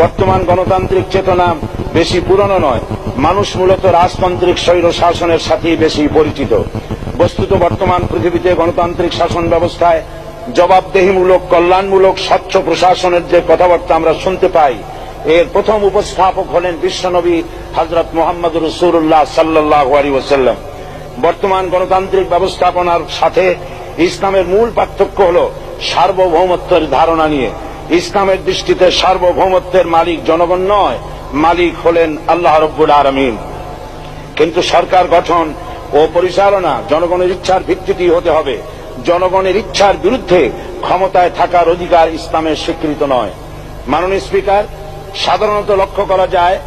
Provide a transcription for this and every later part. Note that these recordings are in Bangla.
বর্তমান গণতান্ত্রিক চেতনা বেশি পুরনো নয়, মানুষ মূলত রাজতান্ত্রিক স্বৈর শাসনের সাথেই বেশি পরিচিত। বস্তুত বর্তমান পৃথিবীতে গণতান্ত্রিক শাসন ব্যবস্থায় জবাবদেহিমূলক, কল্যাণমূলক, স্বচ্ছ প্রশাসনের যে কথাবার্তা আমরা শুনতে পাই, এর প্রথম উপস্থাপক হলেন বিশ্বনবী হযরত মুহাম্মদ রাসূলুল্লাহ সাল্লাল্লাহু আলাইহি ওয়াসাল্লাম। বর্তমান গণতান্ত্রিক ব্যবস্থাপনার সাথে ইসলামের মূল পার্থক্য হল সার্বভৌমত্বের ধারণা নিয়ে। ইসলামের দৃষ্টিতে সার্বভৌমত্বের মালিক জনগণ নয়, মালিক হলেন আল্লাহ রাব্বুল আলামিন। কিন্তু সরকার গঠন ও পরিচালনা জনগণের ইচ্ছার ভিত্তিতেই হতে হবে। জনগণের ইচ্ছার বিরুদ্ধে ক্ষমতায় থাকার অধিকার ইসলামের স্বীকৃত নয়। মাননীয় স্পিকার, সাধারণত লক্ষ্য করা যায়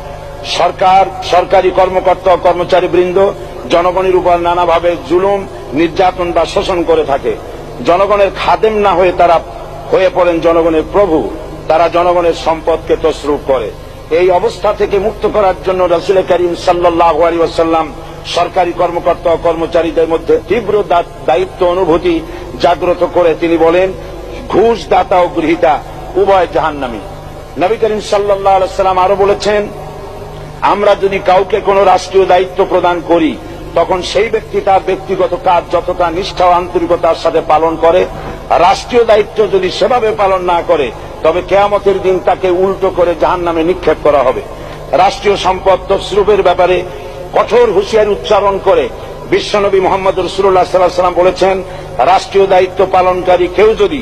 সরকার, সরকারি কর্মকর্তা ও কর্মচারীবৃন্দ জনগণের উপর নানাভাবে জুলুম, নির্যাতন বা শোষণ করে থাকে। জনগণের খাদেম না হয়ে তারা হয়ে পড়েন জনগণের প্রভু। তারা জনগণের সম্পদকে তসরুপ করে। এই অবস্থা থেকে মুক্ত করার জন্য রাসূল করিম সাল্লাল্লাহু আলাইহি ওয়াসাল্লাম সরকারি কর্মকর্তা ও কর্মচারীদের মধ্যে তীব্র দায়িত্ব অনুভূতি জাগ্রত করে তিনি বলেন, ঘুষ দাতা ও গৃহীতা উভয় জাহান্নামী। নবী করিম সাল্লাল্লাহু আলাইহি ওয়াসাল্লাম আরো বলেছেন, আমরা যদি কাউকে কোনো রাষ্ট্রীয় দায়িত্ব প্রদান করি, তখন সেই ব্যক্তি তার ব্যক্তিগত কাজ যতটা নিষ্ঠা ও আন্তরিকতার সাথে পালন করে, রাষ্ট্রীয় দায়িত্ব যদি সেভাবে পালন না করে, তবে কিয়ামতের দিন তাকে উল্টো করে জাহান্নামে নিক্ষেপ করা হবে। রাষ্ট্রীয় সম্পদ তসরুপের ব্যাপারে কঠোর হুঁশিয়ারি উচ্চারণ করে বিশ্বনবী মুহাম্মদ রাসূলুল্লাহ সাল্লাল্লাহু আলাইহি ওয়াসাল্লাম বলেছেন, রাষ্ট্রীয় দায়িত্ব পালনকারী কেউ যদি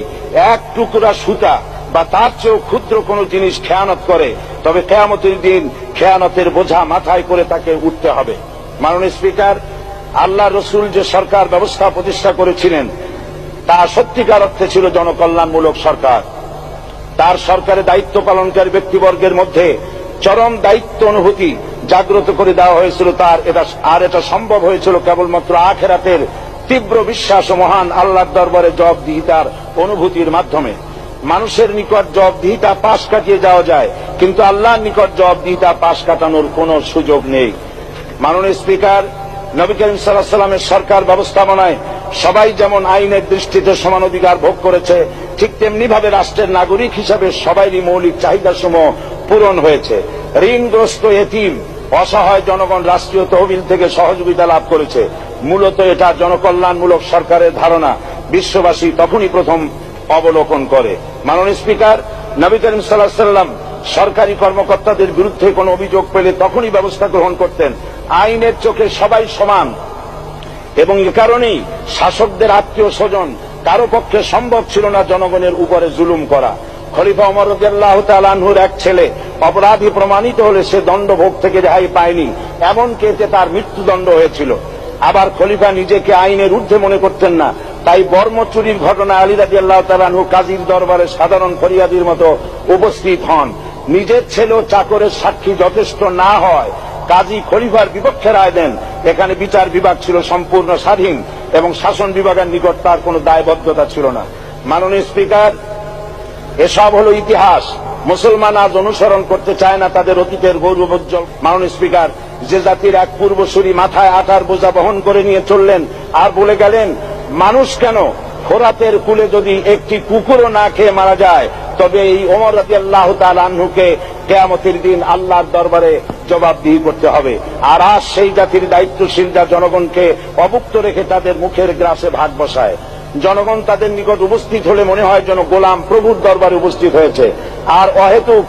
এক টুকরা সুতা বা তার চেয়েও ক্ষুদ্র কোনো জিনিস খেয়ানত করে, তবে কিয়ামতের দিন খেয়ানতের বোঝা মাথায় করে তাকে উঠতে হবে। মাননীয় স্পিকার, আল্লাহ রসুল যে সরকার ব্যবস্থা প্রতিষ্ঠা করেছিলেন তা সত্যিকার অর্থে ছিল জনকল্যাণমূলক সরকার। তার সরকারে দায়িত্ব পালনকারী ব্যক্তিবর্গের মধ্যে চরম দায়িত্ব অনুভূতি জাগ্রত করে দেওয়া হয়েছিল। এটা সম্ভব হয়েছিল কেবলমাত্র আখিরাতের তীব্র বিশ্বাস ও মহান আল্লাহর দরবারে জবাবদিহিতার অনুভূতির মাধ্যমে। মানুষের নিকট জবাবদিহিতা পাশ কাটিয়ে যাওয়া যায়, কিন্তু আল্লাহর নিকট জবাবদিহিতা পাশ কাটানোর কোনো সুযোগ নেই। মাননীয় স্পিকার, নবী করিম সাল্লাল্লাহু আলাইহি ওয়াসাল্লামের সরকার ব্যবস্থাপনায় সবাই যেমন আইনের দৃষ্টিতে সমান অধিকার ভোগ করেছে, ঠিক তেমনি ভাবে রাষ্ট্রের নাগরিক হিসাবে সবারই মৌলিক চাহিদাসমূহ পূরণ হয়েছে। ঋণগ্রস্ত এতিম অসহায় জনগণ রাষ্ট্রীয় তহবিল থেকে সহযোগিতা লাভ করেছে। মূলত এটা জনকল্যাণমূলক সরকারের ধারণা বিশ্ববাসী তখনই প্রথম অবলোকন করে। মাননীয় স্পিকার, নবী করিম সাল্লাল্লাহু আলাইহি ওয়াসাল্লাম সরকারি কর্মকর্তাদের বিরুদ্ধে কোনো অভিযোগ পেলে তখনই ব্যবস্থা গ্রহণ করতেন। আইনের চোখে সবাই সমান, এবং এ কারণেই শাসকদের আত্মীয় স্বজন কারো পক্ষে সম্ভব ছিল না জনগণের উপরে জুলুম করা। খলিফা ওমর রাদিয়াল্লাহু তাআলা আনহুর এক ছেলে অপরাধী প্রমাণিত হলে সে দণ্ডভোগ থেকে রেহাই পায়নি, এমনকি এতে তার মৃত্যুদণ্ড হয়েছিল। আবার খলিফা নিজেকে আইনের ঊর্ধ্বে মনে করতেন না, তাই বর্ম চুরির ঘটনায় আলী রাদিয়াল্লাহু তাআলা আনহু কাজীর দরবারে সাধারণ ফরিয়াদির মতো উপস্থিত হন। নিজের ছেলে ও চাকরের সাক্ষী যথেষ্ট না হয় কাজী খলিফার বিপক্ষে রায় দেন। এখানে বিচার বিভাগ ছিল সম্পূর্ণ স্বাধীন এবং শাসন বিভাগের নিকট তার কোনো দায়বদ্ধতা ছিল না। মাননীয় স্পিকার, এসব হলো ইতিহাস। মুসলমান আজ অনুসরণ করতে চায় না তাদের অতীতের গৌরবোজ্জ্বল। মাননীয় স্পিকার, যে জাতির এক পূর্বসূরি মাথায় আটার বোঝা বহন করে নিয়ে চললেন আর বলে গেলেন, মানুষ কেন, ফোরাতের কূলে যদি একটি কুকুরও না খেয়ে মারা যায়, তবে এই ওমর রাদিয়াল্লাহু তাআলা আনহুকে কিয়ামতের দিন আল্লাহর দরবারে জবাবদিহি করতে হবে। আর আজ সেই জাতির দায়িত্বশীল যা জনগণকে অভুক্ত রেখে তাদের মুখের গ্রাসে ভাগ বসায়। জনগণ তাদের নিকট উপস্থিত হলে মনে হয় যেন গোলাম প্রভুর দরবারে উপস্থিত হয়েছে। আর অহেতুক